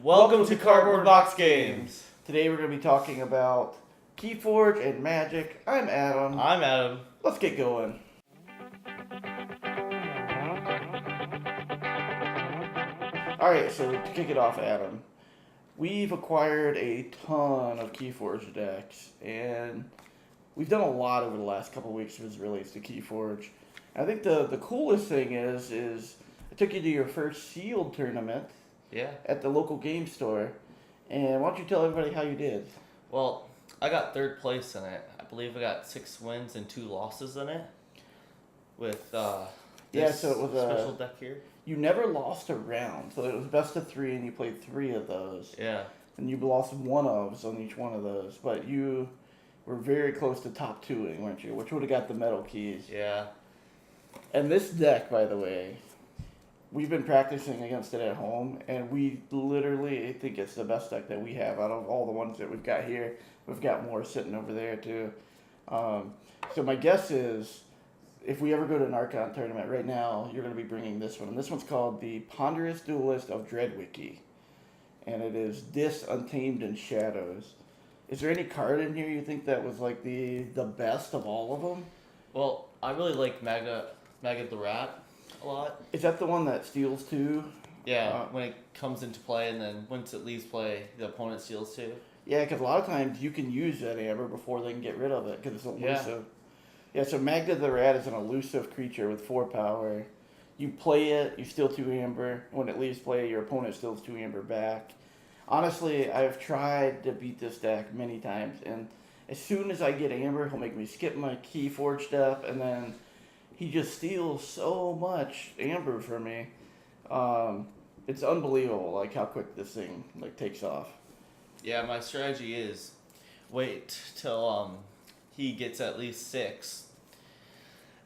Welcome to Cardboard Box Games. Today we're going to be talking about KeyForge and Magic. I'm Adam. I'm Adam. Let's get going. Alright, so to kick it off, Adam, we've acquired a ton of KeyForge decks, and we've done a lot over the last couple weeks as it relates to KeyForge. I think the coolest thing is I took you to your first sealed tournament. Yeah. At the local game store. And why don't you tell everybody how you did? Well, I got third place in it. I believe I got 6 wins and 2 losses in it. With this so it was special deck here. You never lost a round, so it was best of 3, and you played 3 of those. Yeah. And you lost one-ofs on each one of those, but you were very close to top 2ing, weren't you? Which would have got the metal keys. Yeah. And this deck, by the way, we've been practicing against it at home, and we literally think it's the best deck that we have out of all the ones that we've got here. We've got more sitting over there, too. So my guess is, if we ever go to an Archon tournament right now, you're going to be bringing this one. And this one's called the Ponderous Duelist of Dreadwiki. And it is Dis, Untamed, and Shadows. Is there any card in here you think that was like the best of all of them? Well, I really like Maggot the Rat a lot. Is that the one that steals 2? Yeah, when it comes into play, and then once it leaves play, the opponent steals 2. Yeah, because a lot of times you can use that amber before they can get rid of it, because it's elusive. Yeah, so Magda the Rat is an elusive creature with 4 power. You play it, you steal 2 amber. When it leaves play, your opponent steals 2 amber back. Honestly, I've tried to beat this deck many times, and as soon as I get amber, he'll make me skip my KeyForge step, and then he just steals so much amber from me. It's unbelievable, like how quick this thing takes off. Yeah, my strategy is wait till he gets at least 6,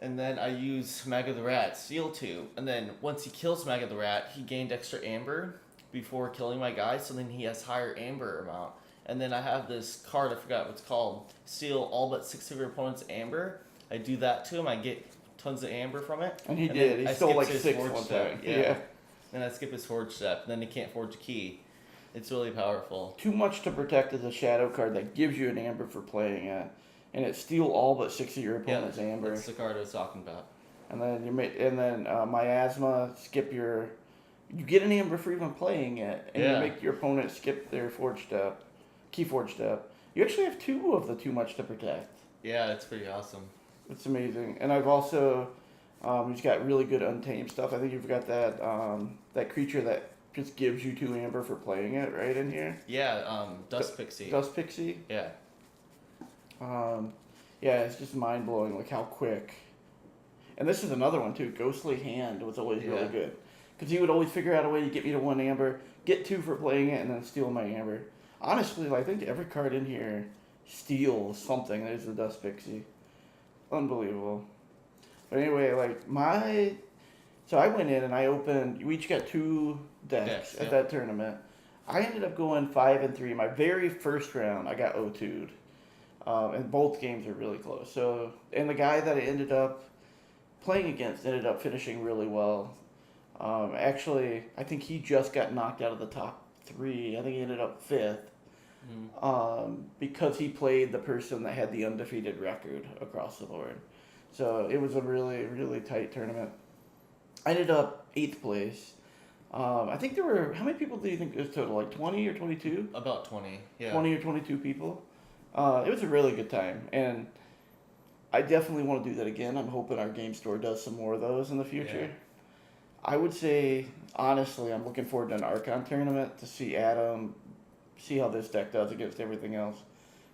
and then I use Maggot the Rat, steal 2, and then once he kills Maggot the Rat, he gained extra amber before killing my guy, so then he has higher amber amount. And then I have this card, I forgot what it's called, steal all but 6 of your opponent's amber. I do that to him, I get tons of amber from it. And he did. He stole like 6 one time. Yeah. And I skip his forge step. And then he can't forge a key. It's really powerful. Too much to protect is a shadow card that gives you an amber for playing it. And it steal all but 6 of your opponent's amber. That's the card I was talking about. And then miasma, skip your... You get an amber for even playing it. And you make your opponent skip their forge step. KeyForge step. You actually have 2 of the too much to protect. Yeah, it's pretty awesome. It's amazing. And I've also, he's got really good Untamed stuff. I think you've got that creature that just gives you 2 amber for playing it right in here. Yeah, Dust Pixie. Dust Pixie? Yeah. Yeah, it's just mind-blowing, like how quick. And this is another one, too. Ghostly Hand was always really good. Because he would always figure out a way to get me to 1 amber, get 2 for playing it, and then steal my amber. Honestly, I think every card in here steals something. There's the Dust Pixie. Unbelievable. But anyway, so I went in and I opened, we each got 2 decks at that tournament. I ended up going 5-3. My very first round, I got 0-2'd. And both games are really close. So, and the guy that I ended up playing against ended up finishing really well. Actually, I think he just got knocked out of the top 3. I think he ended up 5th. Because he played the person that had the undefeated record across the board. So it was a really, really tight tournament. I ended up 8th place. I think there were, how many people do you think it was total? Like 20 or 22? About 20, yeah. 20 or 22 people. It was a really good time. And I definitely want to do that again. I'm hoping our game store does some more of those in the future. Yeah. I would say, honestly, I'm looking forward to an Archon tournament to see Adam, see how this deck does against everything else.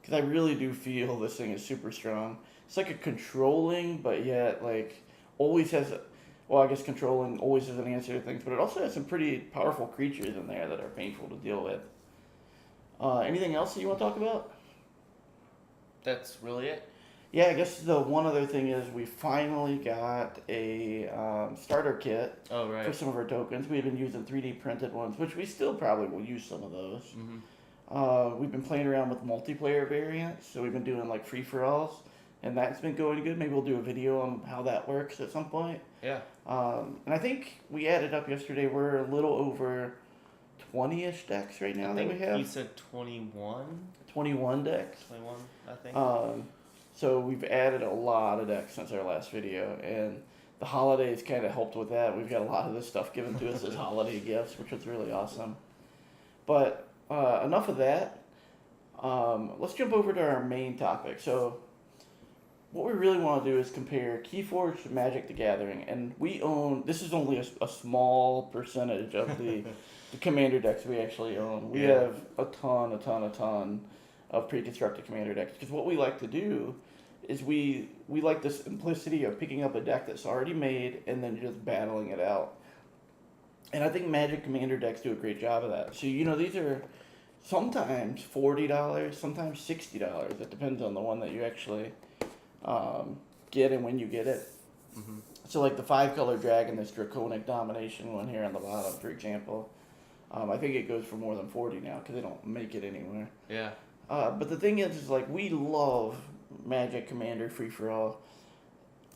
Because I really do feel this thing is super strong. It's like a controlling, but yet, always has... Well, I guess controlling always has an answer to things, but it also has some pretty powerful creatures in there that are painful to deal with. Anything else that you want to talk about? That's really it? Yeah, I guess the one other thing is we finally got a starter kit for some of our tokens. We've been using 3D printed ones, which we still probably will use some of those. We've been playing around with multiplayer variants, so we've been doing free-for-alls, and that's been going good. Maybe we'll do a video on how that works at some point. Yeah. And I think we added up yesterday, we're a little over 20-ish decks right now I that think we have. you said 21? 21 decks. 21, I think. So we've added a lot of decks since our last video, and the holidays kind of helped with that. We've got a lot of this stuff given to us as holiday gifts, which was really awesome. But enough of that. Let's jump over to our main topic. So what we really want to do is compare KeyForge to Magic the Gathering, and we own, this is only a small percentage of the commander decks we actually own. We have a ton of pre-constructed commander decks, because what we like to do is we like the simplicity of picking up a deck that's already made and then just battling it out. And I think Magic commander decks do a great job of that. So, these are sometimes $40, sometimes $60. It depends on the one that you actually get and when you get it. Mm-hmm. So like the 5-color dragon, this draconic domination one here on the bottom, for example, I think it goes for more than 40 now because they don't make it anywhere. Yeah. But the thing is like we love Magic Commander Free for All.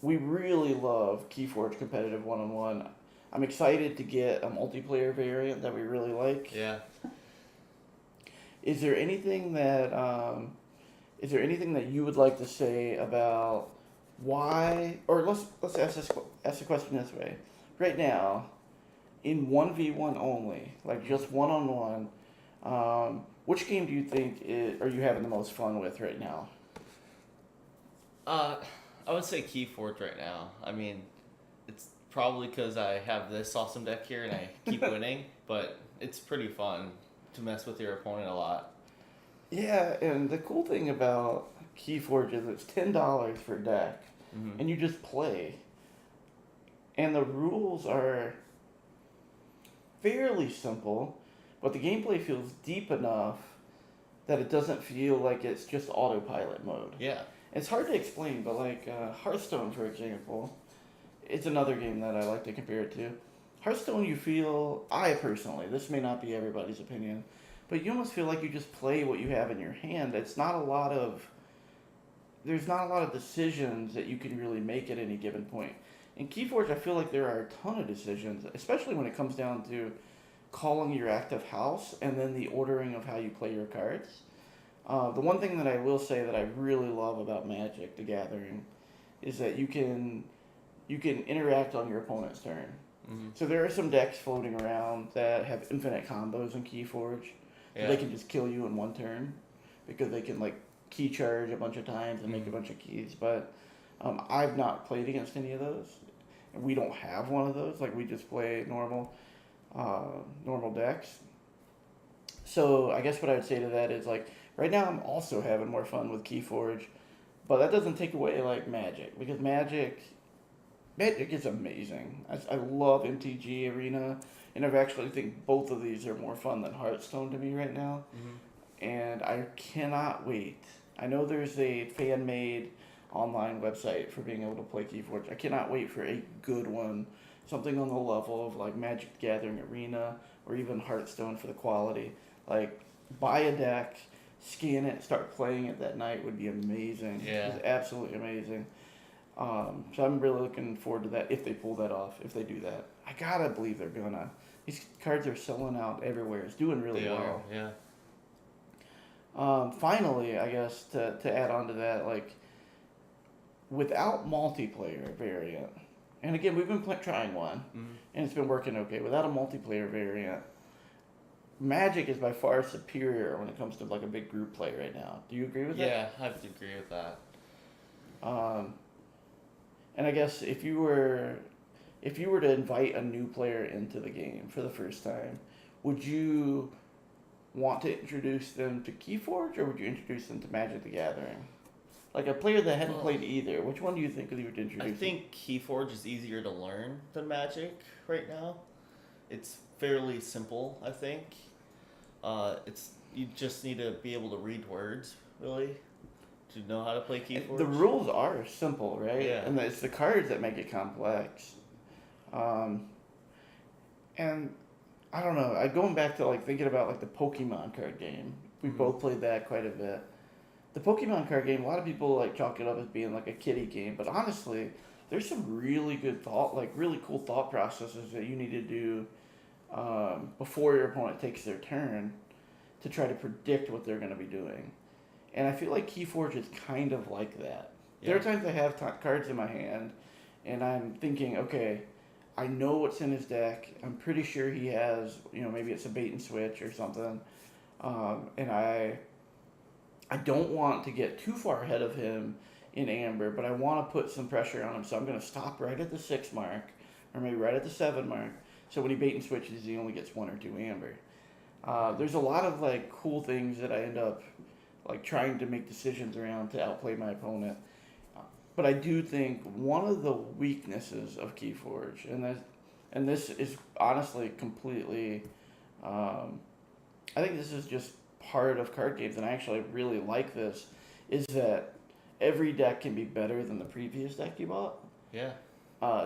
We really love KeyForge Competitive 1-on-1. I'm excited to get a multiplayer variant that we really like. Yeah. Is there anything that you would like to say about why? Or let's ask the question this way. Right now, in 1v1 only, like just 1-on-1, which game do you think are you having the most fun with right now? I would say KeyForge right now. I mean, it's probably because I have this awesome deck here and I keep winning, but it's pretty fun to mess with your opponent a lot. Yeah, and the cool thing about KeyForge is it's $10 for a deck, Mm-hmm. and you just play. And the rules are fairly simple, but the gameplay feels deep enough that it doesn't feel like it's just autopilot mode. Yeah. It's hard to explain, but like Hearthstone, for example, it's another game that I like to compare it to. Hearthstone, I personally, this may not be everybody's opinion, but you almost feel like you just play what you have in your hand. There's not a lot of decisions that you can really make at any given point. In KeyForge, I feel like there are a ton of decisions, especially when it comes down to calling your active house and then the ordering of how you play your cards. The one thing that I will say that I really love about Magic the Gathering is that you can interact on your opponent's turn. Mm-hmm. So there are some decks floating around that have infinite combos in KeyForge. Yeah. They can just kill you in one turn because they can like key charge a bunch of times and make a bunch of keys. But I've not played against any of those, and we don't have one of those. Like we just play normal decks. So I guess what I would say to that is like right now I'm also having more fun with KeyForge, but that doesn't take away like Magic, because Magic is amazing. I love MTG Arena, and I actually think both of these are more fun than Hearthstone to me right now. Mm-hmm. And I cannot wait. I know there's a fan-made online website for being able to play KeyForge. I cannot wait for a good one, something on the level of like Magic the Gathering Arena or even Hearthstone for the quality. Like buy a deck, scan it, start playing it that night would be amazing. Yeah. It's absolutely amazing. So I'm really looking forward to that if they pull that off, if they do that. I gotta believe they're gonna. These cards are selling out everywhere. It's doing really well. Yeah. Finally, I guess to add on to that, like without multiplayer variant, and again we've been trying one, and it's been working okay. Without a multiplayer variant, Magic is by far superior when it comes to like a big group play right now. Do you agree with that? Yeah, I have to agree with that. And I guess if you were to invite a new player into the game for the first time, would you want to introduce them to KeyForge or would you introduce them to Magic the Gathering? Like a player that hadn't played either, which one do you think you would introduce? I think KeyForge is easier to learn than Magic right now. It's fairly simple, I think. You just need to be able to read words, really, to know how to play KeyForge. The rules are simple, right? Yeah. And it's the cards that make it complex. And I don't know. Going back to like thinking about like the Pokemon card game. We both played that quite a bit. The Pokemon card game, a lot of people like chalk it up as being like a kiddie game, but honestly, there's some really good really cool thought processes that you need to do before your opponent takes their turn to try to predict what they're going to be doing. And I feel like KeyForge is kind of like that. Yeah. There are times I have cards in my hand, and I'm thinking, okay, I know what's in his deck. I'm pretty sure he has, maybe it's a bait and switch or something. And I don't want to get too far ahead of him in Amber, but I want to put some pressure on him. So I'm going to stop right at the 6 mark, or maybe right at the 7 mark. So when he bait and switches, he only gets 1 or 2 Amber. There's a lot of cool things that I end up trying to make decisions around to outplay my opponent. But I do think one of the weaknesses of KeyForge, and this is honestly completely, I think this is just part of card games, and I actually really like this, is that every deck can be better than the previous deck you bought. Yeah.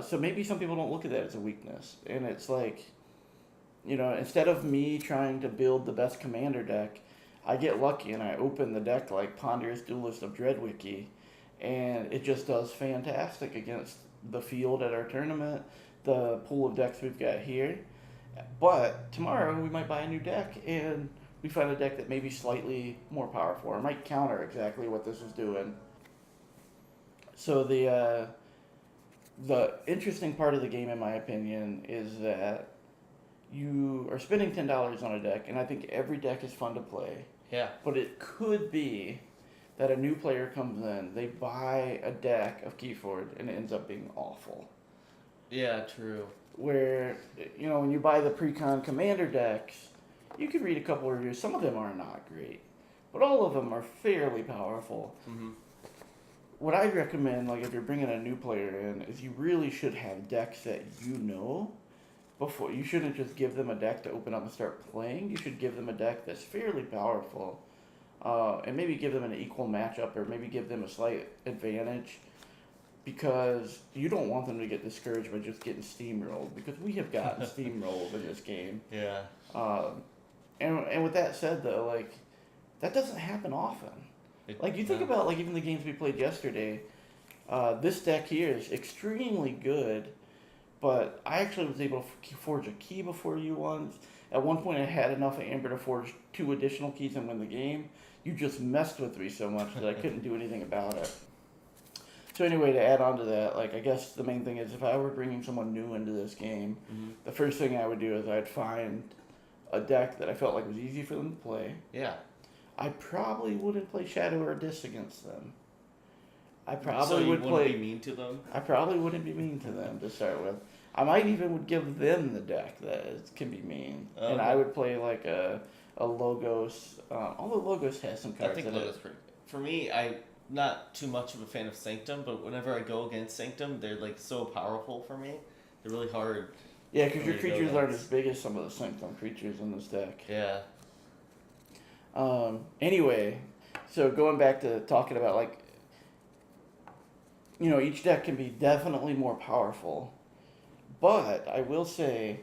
So maybe some people don't look at that as a weakness, and it's instead of me trying to build the best commander deck, I get lucky and I open the deck like Ponderous Duelist of Dreadwiki, and it just does fantastic against the field at our tournament, the pool of decks we've got here. But tomorrow we might buy a new deck and we find a deck that may be slightly more powerful or might counter exactly what this is doing. So the interesting part of the game, in my opinion, is that you are spending $10 on a deck, and I think every deck is fun to play. Yeah. But it could be that a new player comes in, they buy a deck of KeyForge, and it ends up being awful. Yeah, true. Where, when you buy the pre-con commander decks, you can read a couple of reviews. Some of them are not great, but all of them are fairly powerful. Mm-hmm. What I recommend, if you're bringing a new player in, is you really should have decks that before. You shouldn't just give them a deck to open up and start playing. You should give them a deck that's fairly powerful, and maybe give them an equal matchup, or maybe give them a slight advantage, because you don't want them to get discouraged by just getting steamrolled, because we have gotten steamrolled in this game. Yeah. And with that said, though, that doesn't happen often. You think about, even the games we played yesterday, this deck here is extremely good, but I actually was able to forge a key before you once. At one point, I had enough Amber to forge 2 additional keys and win the game. You just messed with me so much that I couldn't do anything about it. So anyway, to add on to that, I guess the main thing is, if I were bringing someone new into this game, mm-hmm. the first thing I would do is I'd find a deck that I felt like was easy for them to play. Yeah. I probably wouldn't play Shadow or Dis against them. I probably so you would wouldn't be mean to them? I probably wouldn't be mean to them to start with. I might even would give them the deck that can be mean. Okay. And I would play a Logos. Although Logos has some cards. I think Logos pretty good. For me, I'm not too much of a fan of Sanctum, but whenever I go against Sanctum, they're so powerful for me. They're really hard. Yeah, because your creatures aren't as big as some of the Sanctum creatures in this deck. Yeah. Anyway, so going back to talking about each deck can be definitely more powerful, but I will say,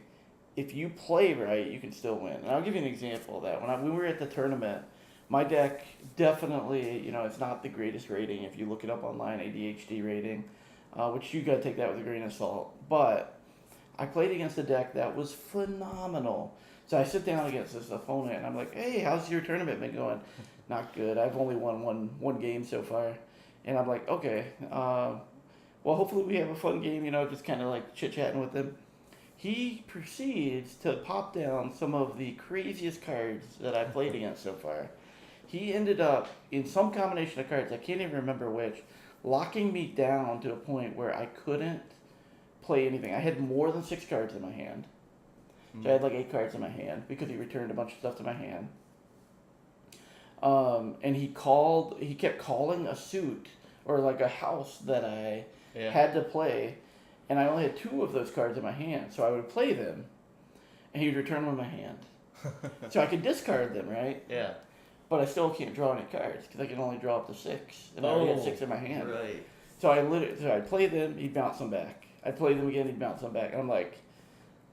if you play right, you can still win. And I'll give you an example of that. When we were at the tournament, my deck definitely, it's not the greatest rating if you look it up online, ADHD rating, which you got to take that with a grain of salt. But I played against a deck that was phenomenal. So I sit down against this opponent, and I'm like, hey, how's your tournament been going? Not good. I've only won one game so far. And I'm like, okay, well, hopefully we have a fun game, just kind of chit-chatting with him. He proceeds to pop down some of the craziest cards that I played against so far. He ended up, in some combination of cards, I can't even remember which, locking me down to a point where I couldn't play anything. I had more than 6 cards in my hand. So I had 8 cards in my hand because he returned a bunch of stuff to my hand. And he kept calling a suit or a house that I had to play, and I only had 2 of those cards in my hand. So I would play them, and he'd return them in my hand. So I could discard them, right? Yeah. But I still can't draw any cards because I can only draw up to 6, and I already had 6 in my hand. Right. So I'd play them, he'd bounce them back. I'd play them again, he'd bounce them back. And I'm like,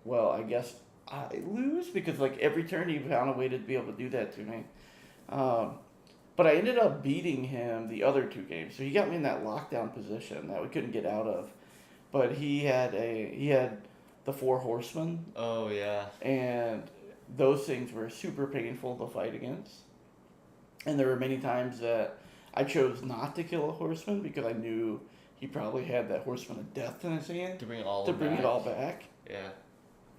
well, I guess I lose, because every turn he found a way to be able to do that to me. But I ended up beating him the other 2 games, so he got me in that lockdown position that we couldn't get out of. But he had the Four Horsemen, Oh yeah. and those things were super painful to fight against. And there were many times that I chose not to kill a horseman because I knew he probably had that horseman of death in his hand To bring it all to bring back. it all back. Yeah.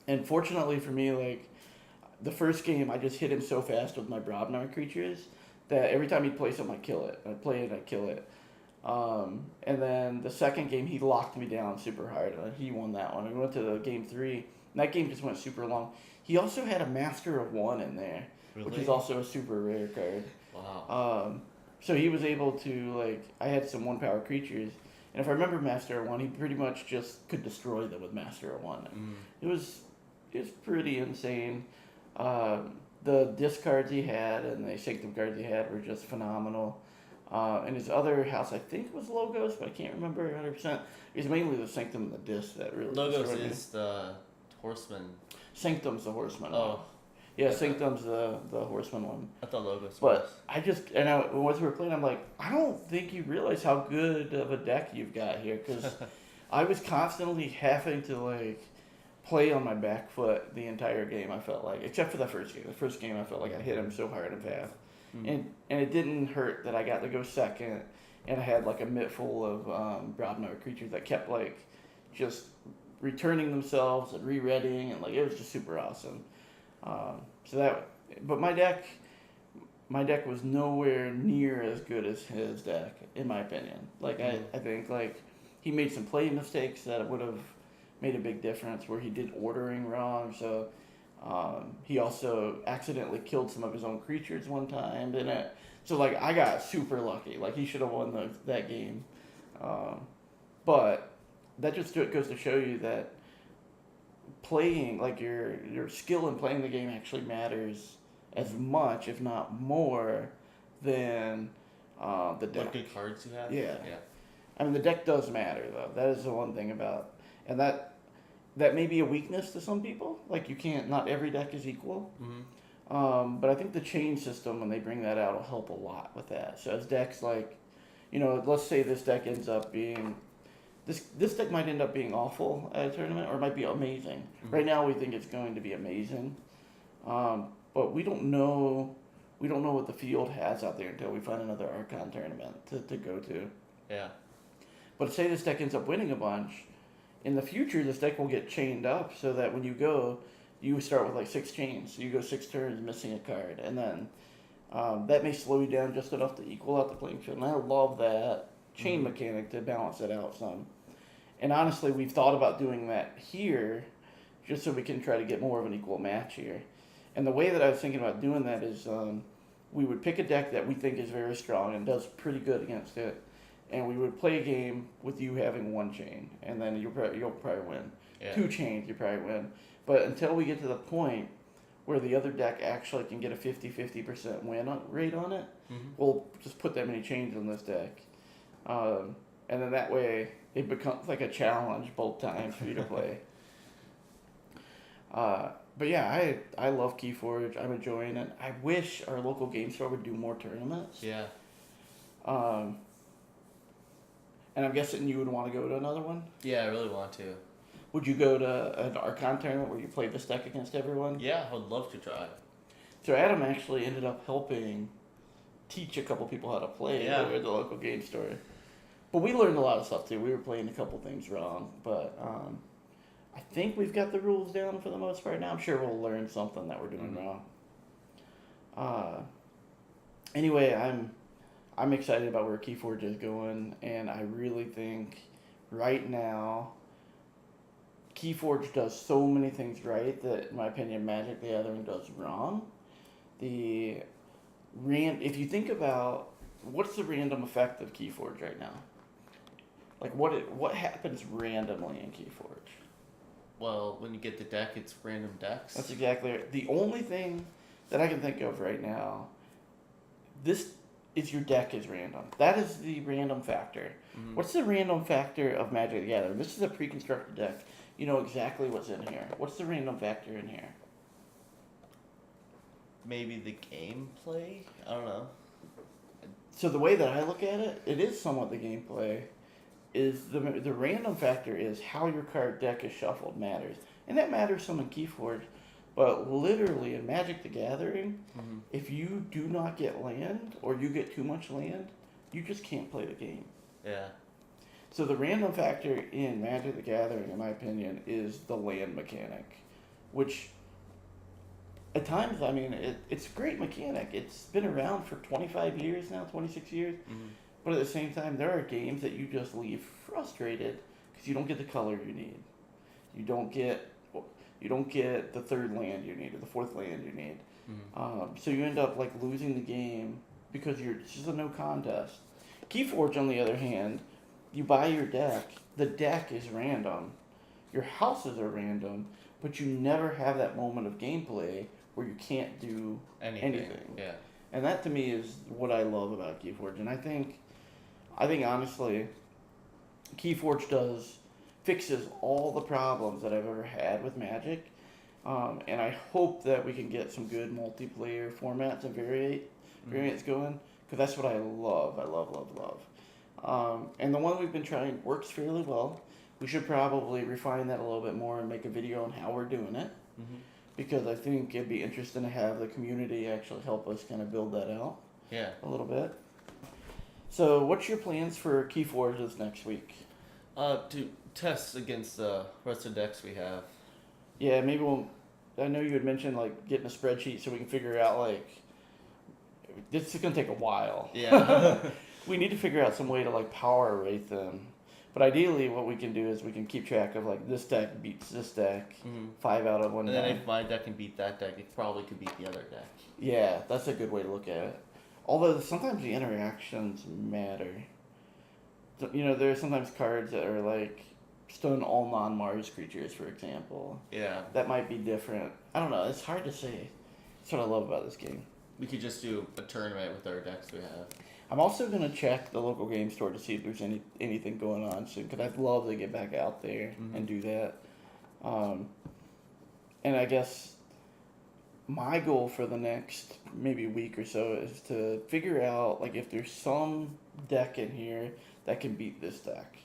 And fortunately for me, like the first game, I just hit him so fast with my Brobnar creatures that every time he'd play something, I'd kill it. I'd play it, I'd kill it. And then the second game, he locked me down super hard. He won that one. We went to the game 3. And that game just went super long. He also had a Master of One in there, Really? which is also a super rare card. Wow. So he was able to, like, I had some 1-power creatures, and if I remember Master of One, he pretty much just could destroy them with Master of One. It was pretty insane. The discards he had and the Sanctum cards he had were just phenomenal. And his other house, I think, was Logos, but I can't remember 100%. It was mainly the Sanctum and the Disc that really Logos destroyed me. is the horseman. Sanctum's the Horseman one. Oh. Yeah, Okay. Sanctum's the Horseman one. I thought Logos But was. I just, and once we were playing, I'm like, I don't think you realize how good of a deck you've got here, because I was constantly having to, like, play on my back foot the entire game, I felt like, except for the first game. The first game, I felt like I hit him so hard and fast. And it didn't hurt that I got to go second, and I had, like, a mitt full of Brobnar creatures that kept, like, just returning themselves and re-readying, and, like, it was just super awesome. But my deck was nowhere near as good as his deck, in my opinion. Like, I think, like, he made some play mistakes that would have made a big difference, where he did ordering wrong, so he also accidentally killed some of his own creatures one time, so, like, I got super lucky. Like, he should have won that game. But that just goes to show you that playing, like, your skill in playing the game actually matters as much, if not more, than the deck. What good cards you have? Yeah. Yeah. I mean, the deck does matter, though. That is the one thing about, and that may be a weakness to some people. Like, not every deck is equal. But I think the chain system, when they bring that out, will help a lot with that. So as decks, like, let's say this deck ends up being, this deck might end up being awful at a tournament, or it might be amazing. Right now, we think it's going to be amazing, but we don't know what the field has out there until we find another Archon tournament to go to. Yeah. But say this deck ends up winning a bunch, in the future, this deck will get chained up so that when you go, you start with, like, 6 chains. So you go 6 turns missing a card, and then that may slow you down just enough to equal out the playing field. And I love that chain mechanic to balance it out some. And honestly, we've thought about doing that here, just so we can try to get more of an equal match here. And the way that I was thinking about doing that is we would pick a deck that we think is very strong and does pretty good against it, and we would play a game with you having 1 chain, and then you'll probably win. Yeah. 2 chains, you probably win. But until we get to the point where the other deck actually can get a 50% win rate on it, we'll just put that many chains on this deck. And then that way, it becomes like a challenge both times for you to play. But yeah, I love KeyForge. I'm enjoying it. I wish our local game store would do more tournaments. Yeah. And I'm guessing you would want to go to another one? Yeah, I really want to. Would you go to an Archon tournament where you play this deck against everyone? Yeah, I would love to try. So Adam actually ended up helping teach a couple people how to play at the local game store. But we learned a lot of stuff too. We were playing a couple things wrong, but I think we've got the rules down for the most part now. I'm sure we'll learn something that we're doing wrong. Anyway, I'm excited about where KeyForge is going, and I really think right now KeyForge does so many things right that, in my opinion, Magic the Gathering does wrong. If you think about what's the random effect of KeyForge right now, like what happens randomly in KeyForge? Well, when you get the deck, it's random decks. That's exactly right. The only thing that I can think of right now, this is your deck is random. That is the random factor. What's the random factor of Magic the Gathering? This is a pre-constructed deck. You know exactly what's in here. What's the random factor in here? Maybe the gameplay? I don't know. So the way that I look at it, it is somewhat the gameplay. Is the random factor is how your card deck is shuffled matters. and that matters some in KeyForge, but literally in Magic the Gathering, if you do not get land or you get too much land, you just can't play the game. Yeah. So the random factor in Magic the Gathering, in my opinion, is the land mechanic, which at times, I mean, it's a great mechanic. It's been around for 25 years now, 26 years. But at the same time, there are games that you just leave frustrated because you don't get the color you need. You don't get the third land you need or the fourth land you need. So you end up like losing the game because it's just a no contest. KeyForge, on the other hand, you buy your deck. The deck is random. Your houses are random, but you never have that moment of gameplay where you can't do anything. Yeah. And that to me is what I love about KeyForge. And I think honestly, KeyForge fixes all the problems that I've ever had with Magic. And I hope that we can get some good multiplayer formats and variants going, because that's what I love. I love. And the one we've been trying works fairly well. We should probably refine that a little bit more and make a video on how we're doing it. Because I think it'd be interesting to have the community actually help us kind of build that out. Yeah. A little bit. So, what's your plans for KeyForge next week? To test against the rest of the decks we have. Yeah, maybe I know you had mentioned like getting a spreadsheet so we can figure out like. This is gonna take a while. Yeah. We need to figure out some way to like power rate them. But ideally, what we can do is we can keep track of like this deck beats this deck 5 out of 1 And time. then if my deck can beat that deck, it probably could beat the other deck. Yeah, that's a good way to look at it. Although sometimes the interactions matter. You know, there are sometimes cards that are like stun all non-Mars creatures, for example. Yeah. That might be different. I don't know. It's hard to say. That's what I love about this game. We could just do a tournament with our decks we have. I'm also going to check the local game store to see if there's anything going on soon, because I'd love to get back out there and do that. And I guess my goal for the next maybe week or so is to figure out like if there's some deck in here that can beat this deck.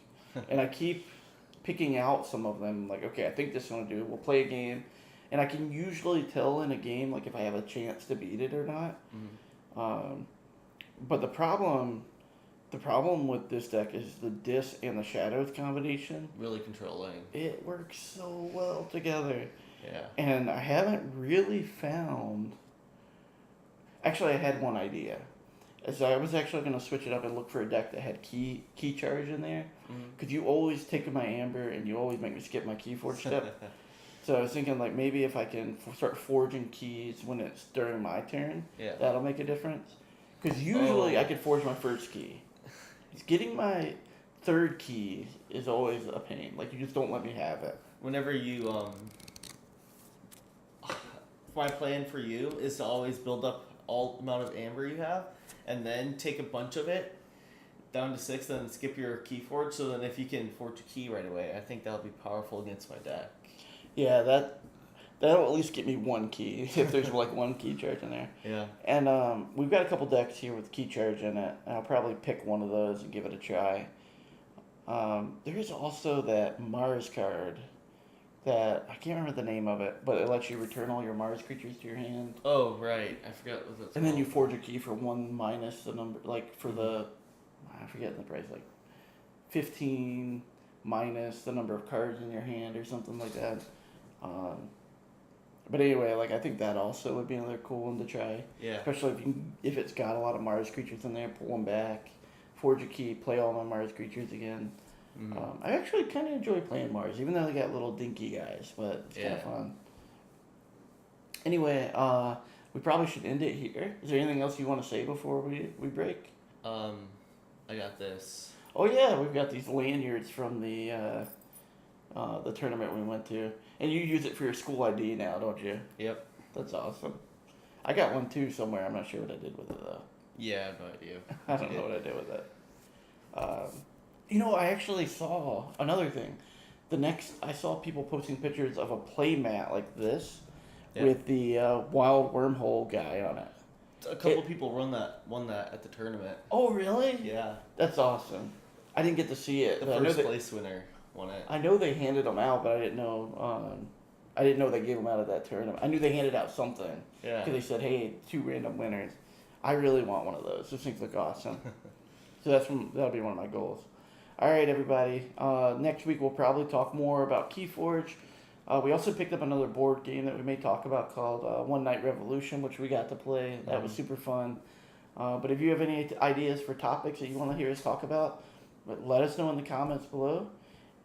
And I keep picking out some of them, like, okay, I think this one will do it. We'll play a game, and I can usually tell in a game like if I have a chance to beat it or not. But the problem with this deck is the Dis and the Shadows combination. Really controlling. It works so well together. Yeah. And I haven't really found. Actually, I had one idea. So I was actually going to switch it up and look for a deck that had key charge in there. Because you always take my Amber and you always make me skip my KeyForge step. So I was thinking like maybe if I can start forging keys when it's during my turn, that'll make a difference. Because usually I could forge my first key. Getting my third key is always a pain. Like, you just don't let me have it. Whenever you, my plan for you is to always build up all amount of amber you have, and then take a bunch of it down to 6, and then skip your KeyForge, so then if you can forge a key right away, I think that'll be powerful against my deck. Yeah, that'll at least get me 1 key, if there's like 1 key charge in there. Yeah. And we've got a couple decks here with key charge in it, and I'll probably pick one of those and give it a try. There is also that Mars card that, I can't remember the name of it, but it lets you return all your Mars creatures to your hand. Oh, right. I forgot what that's called. And then you forge a key for 1 minus the number, like for the, I forget the price, like 15 minus the number of cards in your hand or something like that. But anyway, like I think that also would be another cool one to try. Yeah. Especially if it's got a lot of Mars creatures in there, pull them back, forge a key, play all my Mars creatures again. I actually kind of enjoy playing Mars, even though they got little dinky guys, but it's kind of fun. Anyway, we probably should end it here. Is there anything else you want to say before we break? I got this. Oh yeah, we've got these lanyards from the tournament we went to. And you use it for your school ID now, don't you? Yep. That's awesome. I got one too somewhere. I'm not sure what I did with it though. Yeah, I have no idea. I don't know what I did with it. I actually saw another thing. I saw people posting pictures of a play mat like this with the wild wormhole guy on it. A couple people won that at the tournament. Oh, really? Yeah. That's awesome. I didn't get to see it. The first place winner won it. I know they handed them out, but I didn't know I didn't know they gave them out of that tournament. I knew they handed out something. Yeah. Because they said, hey, 2 random winners. I really want one of those. Those things look awesome. So that'll be one of my goals. All right, everybody. Next week we'll probably talk more about KeyForge. We also picked up another board game that we may talk about called One Night Revolution, which we got to play. That was super fun. But if you have any ideas for topics that you want to hear us talk about, let us know in the comments below.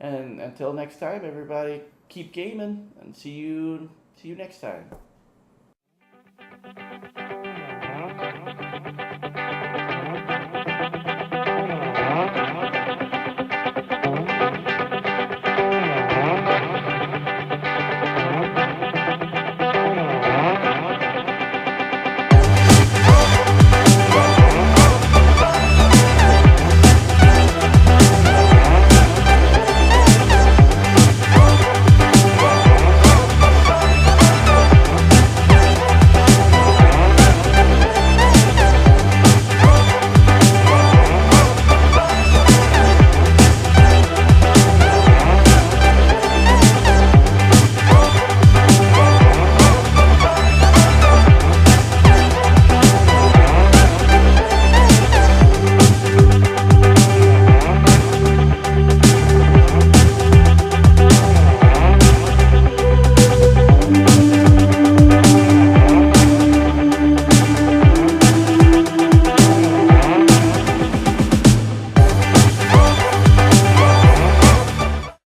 And until next time, everybody, keep gaming and see you next time.